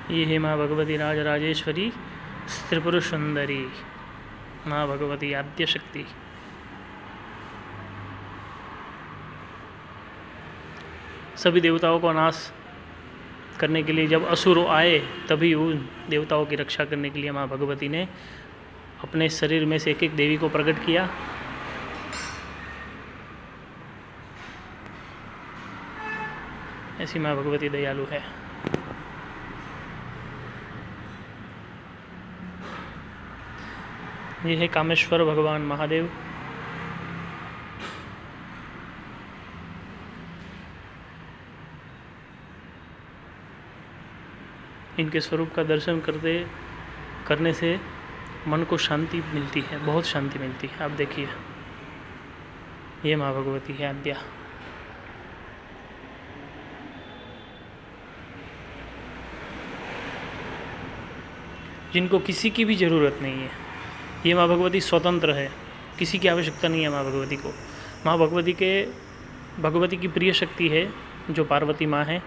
ये है माँ भगवती राजराजेश्वरी त्रिपुर सुंदरी, माँ भगवती आद्य शक्ति। सभी देवताओं को नाश करने के लिए जब असुर आए, तभी उन देवताओं की रक्षा करने के लिए माँ भगवती ने अपने शरीर में से एक एक देवी को प्रकट किया। ऐसी माँ भगवती दयालु है। ये है कामेश्वर भगवान महादेव। इनके स्वरूप का दर्शन करने से मन को शांति मिलती है, बहुत शांति मिलती है। आप देखिए, ये माँ भगवती है आद्या। जिनको किसी की भी ज़रूरत नहीं है। ये माँ भगवती स्वतंत्र है, किसी की आवश्यकता नहीं है माँ भगवती को। माँ भगवती की प्रिय शक्ति है जो पार्वती माँ है।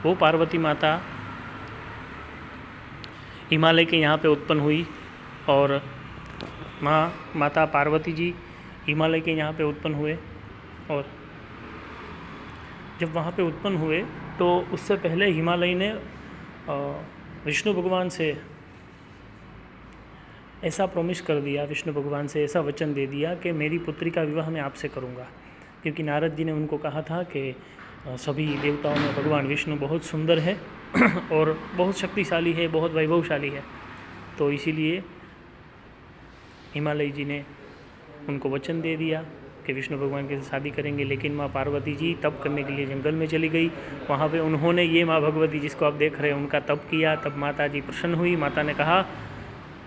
वो पार्वती माता हिमालय के यहाँ पे उत्पन्न हुई और माता पार्वती जी हिमालय के यहाँ पे उत्पन्न हुए। और जब वहाँ पे उत्पन्न हुए तो उससे पहले हिमालय ने विष्णु भगवान से ऐसा प्रॉमिस कर दिया, विष्णु भगवान से ऐसा वचन दे दिया कि मेरी पुत्री का विवाह मैं आपसे करूँगा। क्योंकि नारद जी ने उनको कहा था कि सभी देवताओं में भगवान विष्णु बहुत सुंदर है और बहुत शक्तिशाली है, बहुत वैभवशाली है। तो इसीलिए हिमालय जी ने उनको वचन दे दिया कि विष्णु भगवान के साथ शादी करेंगे। लेकिन माँ पार्वती जी तप करने के लिए जंगल में चली गई। वहाँ पे उन्होंने ये माँ भगवती जिसको आप देख रहे हैं उनका तप किया। तब माता जी प्रसन्न हुई। माता ने कहा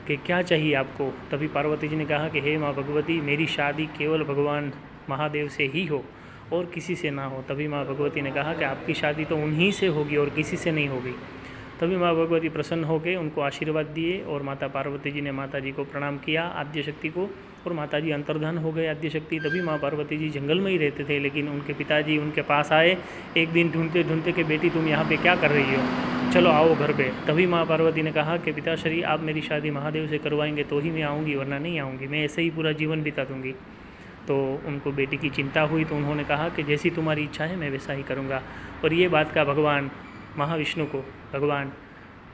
कि क्या चाहिए आपको? तभी पार्वती जी ने कहा कि हे माँ भगवती, मेरी शादी केवल भगवान महादेव से ही हो और किसी से ना हो। तभी माँ भगवती ने कहा कि आपकी शादी तो उन्हीं से होगी और किसी से नहीं होगी। तभी माँ भगवती प्रसन्न हो गए, उनको आशीर्वाद दिए और माता पार्वती जी ने माता जी को प्रणाम किया, आद्य शक्ति को, और माता जी अंतर्धान हो गए आद्य शक्ति। तभी माँ पार्वती जी जंगल में ही रहते थे। लेकिन उनके पिताजी उनके पास आए एक दिन ढूंढते ढूंढते कि बेटी तुम यहाँ पे क्या कर रही हो, चलो आओ घर पे। तभी माँ पार्वती ने कहा कि पिताश्री आप मेरी शादी महादेव से करवाएंगे तो ही मैं आऊँगी, वरना नहीं आऊँगी, मैं ऐसे ही पूरा जीवन बिता दूँगी। तो उनको बेटी की चिंता हुई तो उन्होंने कहा कि जैसी तुम्हारी इच्छा है मैं वैसा ही करूँगा। और ये बात का भगवान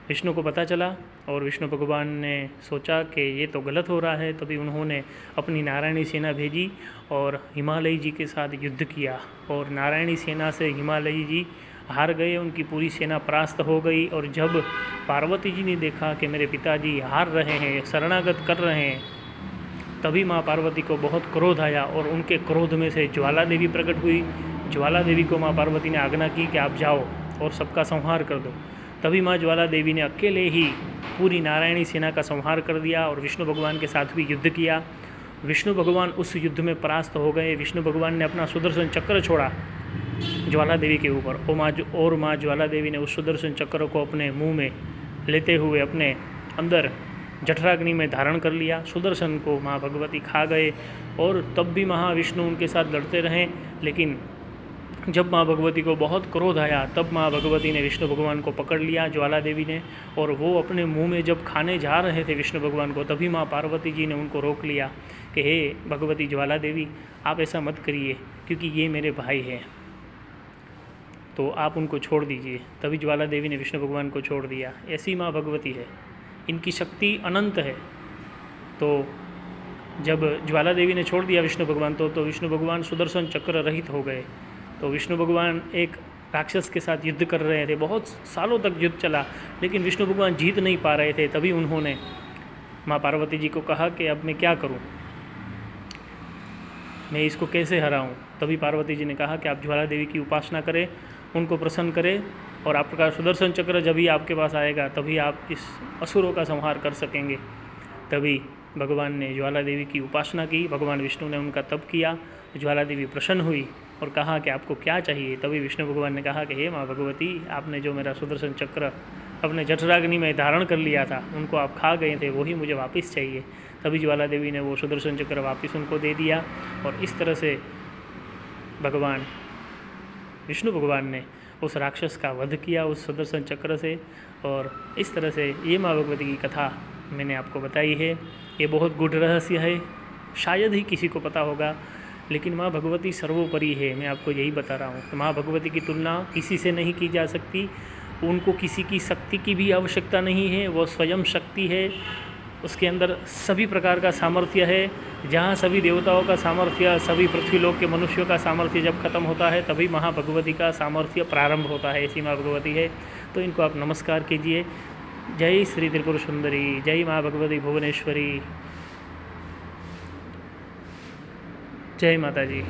विष्णु को पता चला और विष्णु भगवान ने सोचा कि ये तो गलत हो रहा है। तभी उन्होंने अपनी नारायणी सेना भेजी और हिमालय जी के साथ युद्ध किया। और नारायणी सेना से हिमालय जी हार गए, उनकी पूरी सेना परास्त हो गई। और जब पार्वती जी ने देखा कि मेरे पिताजी हार रहे हैं, शरणागत कर रहे हैं, तभी माँ पार्वती को बहुत क्रोध आया और उनके क्रोध में से ज्वाला देवी प्रकट हुई। ज्वाला देवी को माँ पार्वती ने आज्ञा की कि आप जाओ और सबका संहार कर दो। तभी माँ ज्वाला देवी ने अकेले ही पूरी नारायणी सेना का संहार कर दिया और विष्णु भगवान के साथ भी युद्ध किया। विष्णु भगवान उस युद्ध में परास्त हो गए। विष्णु भगवान ने अपना सुदर्शन चक्र छोड़ा ज्वाला देवी के ऊपर और माँ ज्वाला देवी ने उस सुदर्शन चक्र को अपने मुँह में लेते हुए अपने अंदर जठराग्नि में धारण कर लिया। सुदर्शन को माँ भगवती खा गए और तब भी महाविष्णु उनके साथ लड़ते रहे। लेकिन जब माँ भगवती को बहुत क्रोध आया तब माँ भगवती ने विष्णु भगवान को पकड़ लिया, ज्वाला देवी ने, और वो अपने मुंह में जब खाने जा रहे थे विष्णु भगवान को, तभी माँ पार्वती जी ने उनको रोक लिया कि हे भगवती ज्वाला देवी, आप ऐसा मत करिए क्योंकि ये मेरे भाई हैं, तो आप उनको छोड़ दीजिए। तभी ज्वाला देवी ने विष्णु भगवान को छोड़ दिया। ऐसी माँ भगवती है, इनकी शक्ति अनंत है। तो जब ज्वाला देवी ने छोड़ दिया विष्णु भगवान तो विष्णु भगवान सुदर्शन चक्र रहित हो गए। तो विष्णु भगवान एक राक्षस के साथ युद्ध कर रहे थे, बहुत सालों तक युद्ध चला, लेकिन विष्णु भगवान जीत नहीं पा रहे थे। तभी उन्होंने माँ पार्वती जी को कहा कि अब मैं क्या करूं, मैं इसको कैसे हराऊं। तभी पार्वती जी ने कहा कि आप ज्वाला देवी की उपासना करें, उनको प्रसन्न करें, और आपका सुदर्शन चक्र जब भी आपके पास आएगा तभी आप इस असुरों का संहार कर सकेंगे। तभी भगवान ने ज्वाला देवी की उपासना की, भगवान विष्णु ने उनका तप किया, ज्वाला देवी प्रसन्न हुई और कहा कि आपको क्या चाहिए। तभी विष्णु भगवान ने कहा कि हे माँ भगवती, आपने जो मेरा सुदर्शन चक्र अपने जठराग्नि में धारण कर लिया था, उनको आप खा गए थे, वही मुझे वापस चाहिए। तभी ज्वाला देवी ने वो सुदर्शन चक्र वापस उनको दे दिया और इस तरह से विष्णु भगवान ने उस राक्षस का वध किया उस सुदर्शन चक्र से। और इस तरह से ये माँ भगवती की कथा मैंने आपको बताई है। ये बहुत गूढ़ रहस्य है, शायद ही किसी को पता होगा, लेकिन माँ भगवती सर्वोपरि है, मैं आपको यही बता रहा हूँ। माँ भगवती की तुलना किसी से नहीं की जा सकती, उनको किसी की शक्ति की भी आवश्यकता नहीं है, वो स्वयं शक्ति है, उसके अंदर सभी प्रकार का सामर्थ्य है। जहाँ सभी देवताओं का सामर्थ्य, सभी पृथ्वीलोक के मनुष्यों का सामर्थ्य जब खत्म होता है तभी माँ भगवती का सामर्थ्य प्रारंभ होता है, ऐसी माँ भगवती है। तो इनको आप नमस्कार कीजिए। जय श्री त्रिपुर सुंदरी, जय माँ भगवती भुवनेश्वरी, जय माता जी।